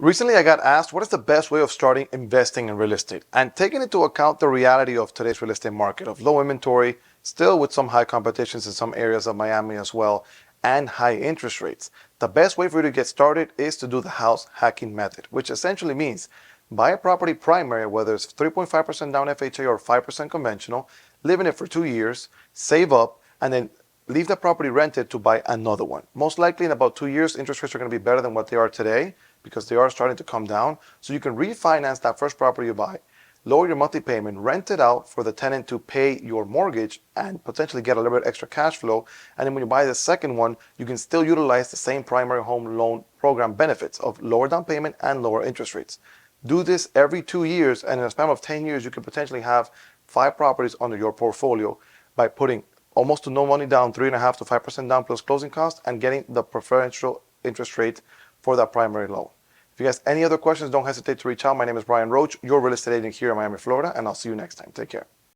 Recently, I got asked what is the best way of starting investing in real estate, and taking into account the reality of today's real estate market of low inventory, still with some high competitions in some areas of Miami as well, and high interest rates. The best way for you to get started is to do the house hacking method, which essentially means buy a property primary, whether it's 3.5% down FHA or 5% conventional, live in it for 2 years, save up, and then leave the property rented to buy another one. Most likely in about 2 years, interest rates are going to be better than what they are today because they are starting to come down. So you can refinance that first property you buy, lower your monthly payment, rent it out for the tenant to pay your mortgage and potentially get a little bit extra cash flow. And then when you buy the second one, you can still utilize the same primary home loan program benefits of lower down payment and lower interest rates. Do this every 2 years, and in a span of 10 years, you could potentially have 5 properties under your portfolio by putting almost to no money down, 3.5 to 5% down plus closing costs, and getting the preferential interest rate for that primary loan. If you guys have any other questions, don't hesitate to reach out. My name is Bryan Roach, your real estate agent here in Miami, Florida, and I'll see you next time. Take care.